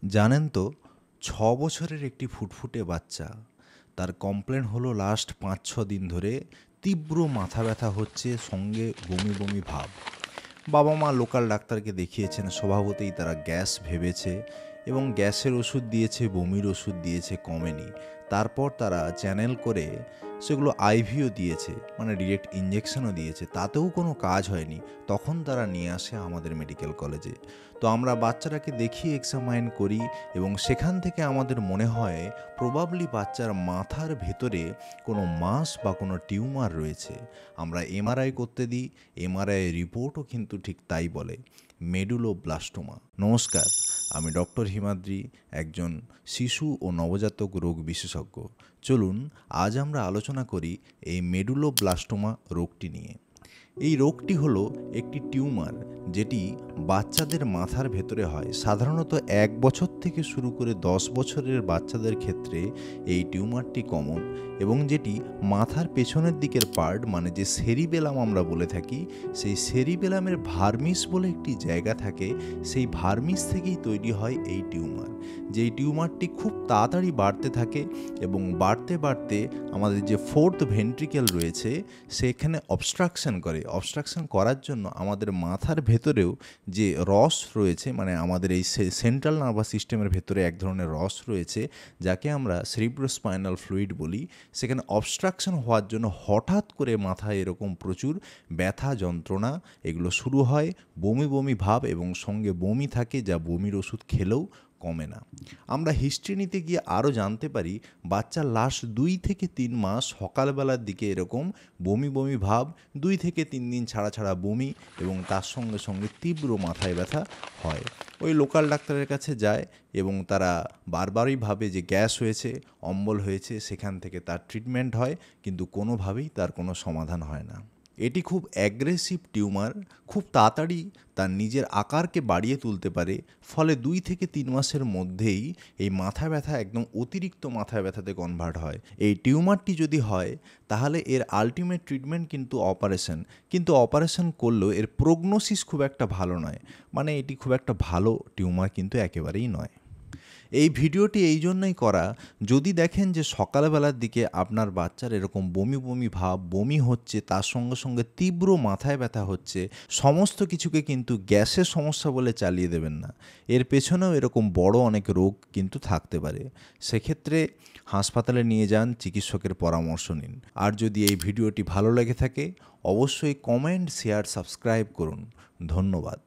জানেন তো, ৬ বছরের একটি ফুটফুটে বাচ্চা, তার কমপ্লেন হলো লাস্ট ৫-৬ দিন ধরে তীব্র মাথা ব্যথা হচ্ছে, সঙ্গে বমি বমি ভাব। বাবা মা লোকাল ডাক্তারকে দেখিয়েছেন, স্বভাবতই তারা গ্যাস ভেবেছে এবং গ্যাসের ওষুধ দিয়েছে, বমির ওষুধ দিয়েছে, কমেনি। তারপর তারা চ্যানেল করে সেগুলো আইভিও দিয়েছে, মানে ডিরেক্ট ইঞ্জেকশনও দিয়েছে, তাতেও কোনো কাজ হয়নি। তখন তারা নিয়ে আসে আমাদের মেডিকেল কলেজে। তো আমরা বাচ্চাটাকে দেখিয়ে এক্সামাইন করি এবং সেখান থেকে আমাদের মনে হয় প্রবাবলি বাচ্চার মাথার ভেতরে কোনো মাস বা কোনো টিউমার রয়েছে। আমরা এমআরআই করতে দিই, এমআরআই রিপোর্টও কিন্তু ঠিক তাই বলে, মেডুলোব্লাস্টোমা। নমস্কার, আমি ডক্টর হিমাদ্রি, একজন শিশু ও নবজাতক রোগ বিশেষজ্ঞ। চলুন আজ আমরা আলোচনা করি এই মেডুলোব্লাস্টোমা রোগটি নিয়ে। এই রোগটি হলো একটি টিউমার যেটি বাচ্চাদের মাথার ভেতরে হয়। সাধারণত ১ বছর থেকে শুরু করে ১০ বছরের বাচ্চাদের ক্ষেত্রে এই টিউমারটি কমন, এবং যেটি মাথার পেছনের দিকের পার্ট, মানে যে সেরিবেলাম আমরা বলে থাকি, সেই সেরিবেলামের ভার্মিস বলে একটি জায়গা থাকে, সেই ভার্মিস থেকেই তৈরি হয় এই টিউমার। যেই টিউমারটি খুব তাড়াতাড়ি বাড়তে থাকে এবং বাড়তে বাড়তে আমাদের যে ফোর্থ ভেন্ট্রিকেল রয়েছে সেখানে অবস্ট্রাকশন করে। অবস্ট্রাকশন করার জন্য আমাদের মাথার ভেতরেও যে রস রয়েছে, মানে আমাদের এই সেন্ট্রাল নার্ভাস সিস্টেমের ভেতরে এক ধরনের রস রয়েছে যাকে আমরা সেরিব্রোস্পাইনাল ফ্লুইড বলি, সেখানে অবস্ট্রাকশন হওয়ার জন্য হঠাৎ করে মাথায় এরকম প্রচুর ব্যথা, যন্ত্রণা এগুলো শুরু হয়, বমি বমি ভাব এবং সঙ্গে বমি থাকে, যা বমির ওষুধ খেলেও কমে না। আমরা হিস্ট্রি নিতে গিয়ে আরও জানতে পারি বাচ্চার লাস্ট ২ থেকে ৩ মাস সকালবেলার দিকে এরকম বমি বমি ভাব, ২ থেকে ৩ দিন ছাড়া ছাড়া বমি এবং তার সঙ্গে সঙ্গে তীব্র মাথায় ব্যথা হয়। ওই লোকাল ডাক্তারের কাছে যায় এবং তারা বারবারই ভাবে যে গ্যাস হয়েছে, অম্বল হয়েছে, সেখান থেকে তার ট্রিটমেন্ট হয়, কিন্তু কোনোভাবেই তার কোনো সমাধান হয় না। এটি খুব অ্যাগ্রেসিভ টিউমার, খুব তাড়াতাড়ি তার নিজের আকারকে বাড়িয়ে তুলতে পারে, ফলে ২ থেকে ৩ মাসের মধ্যেই এই মাথা ব্যথা একদম অতিরিক্ত মাথা ব্যথাতে কনভার্ট হয়। এই টিউমারটি যদি হয় তাহলে এর আলটিমেট ট্রিটমেন্ট কিন্তু অপারেশন, কিন্তু অপারেশন করলেও এর প্রগনোসিস খুব একটা ভালো নয়, মানে এটি খুব একটা ভালো টিউমার কিন্তু একেবারেই নয়। এই ভিডিওটি এই জন্যই করা, যদি দেখেন যে সকালবেলার দিকে আপনার বাচ্চার এরকম বমি বমি ভাব, বমি হচ্ছে, তার সঙ্গে সঙ্গে তীব্র মাথায় ব্যথা হচ্ছে, সমস্ত কিছুকে কিন্তু গ্যাসের সমস্যা বলে চালিয়ে দেবেন না। এর পেছনেও এরকম বড় অনেক রোগ কিন্তু থাকতে পারে। সেক্ষেত্রে হাসপাতালে নিয়ে যান, চিকিৎসকের পরামর্শ নিন। আর যদি এই ভিডিওটি ভালো লেগে থাকে অবশ্যই কমেন্ট, শেয়ার, সাবস্ক্রাইব করুন। ধন্যবাদ।